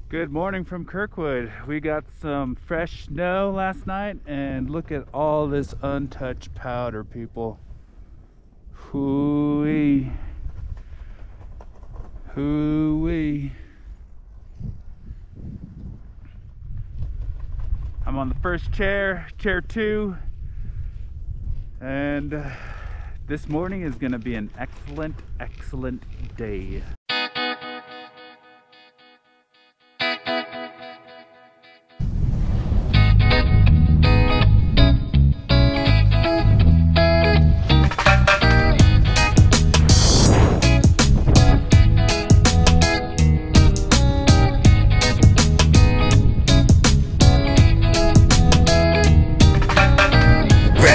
Good morning from Kirkwood. We got some fresh snow last night, and look at all this untouched powder, people. Hoo-wee. Hoo-wee. I'm on the first chair, chair 2, and this morning is going to be an excellent day.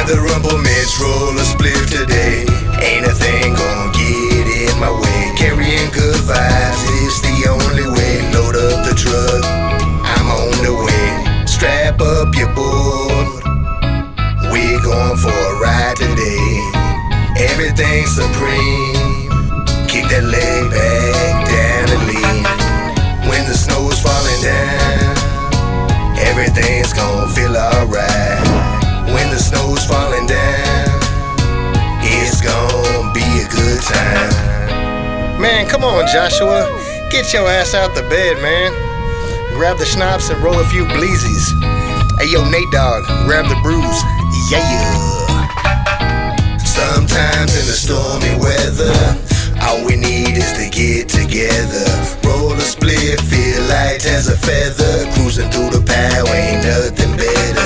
The rumble mitts, roll a spliff today. Ain't a thing gon' get in my way. Carrying good vibes is the only way. Load up the truck, I'm on the way. Strap up your board, we're going for a ride today. Everything's supreme, kick that leg back down and lean. When the snow's falling down, everything's gon' feel alright. When the snow's falling down, it's gonna be a good time. Man, come on, Joshua. Get your ass out the bed, man. Grab the schnapps and roll a few bleezies. Hey, yo, Nate Dogg, grab the brews. Yeah. Sometimes in the stormy weather, all we need is to get together. Roll a split, feel light as a feather. Cruising through the power, ain't nothing better.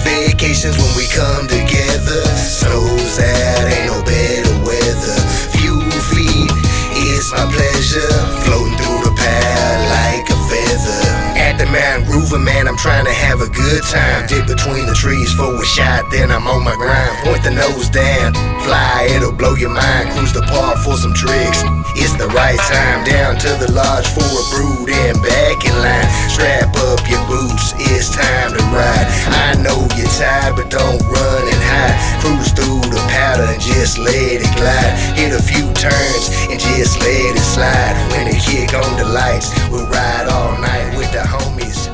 Vacations when we come together. Snow's out, ain't no better weather. Few feet, it's my pleasure. Floating through the pad like a feather. At the mountain grooving, man, I'm trying to have a good time. Dip between the trees for a shot, then I'm on my grind. Point the nose down, fly, it'll blow your mind. Cruise the park for some tricks, it's the right time. Down to the lodge for a brew, then back in line. Strap up your boots, it's time to ride. I know you're tired, but don't run and hide. Cruise through the powder and just let it glide. Hit a few turns and just let it slide. When they kick on the lights, we'll ride all night with the homies.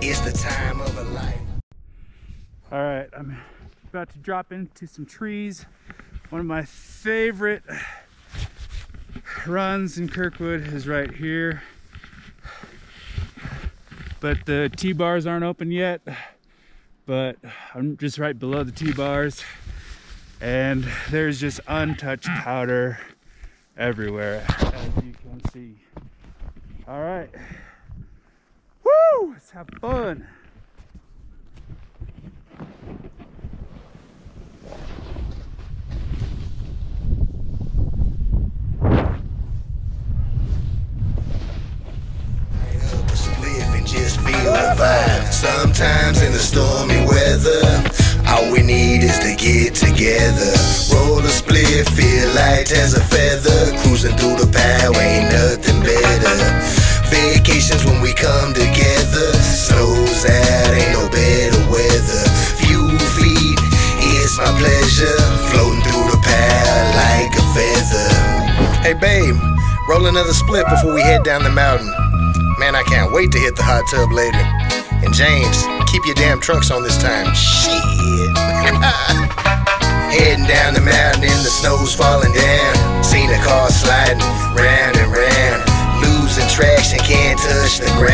It's the time of a life. All right, I'm about to drop into some trees. One of my favorite runs in Kirkwood is right here, but the T-bars aren't open yet. But I'm just right below the T-bars, and there's just untouched powder everywhere, as you can see. All right, woo, let's have fun. Just feel the vibe. Sometimes in the stormy weather, all we need is to get together. Roll a split, feel light as a feather. Cruising through the power, ain't nothing better. Vacations when we come together. Snow's out, ain't no better weather. Few feet, it's my pleasure. Floating through the power like a feather. Hey babe, roll another split before we head down the mountain. Man, I can't wait to hit the hot tub later. And James, keep your damn trunks on this time. Shit. Heading down the mountain and the snow's falling down. Seen a car sliding round and round. Losing traction, can't touch the ground.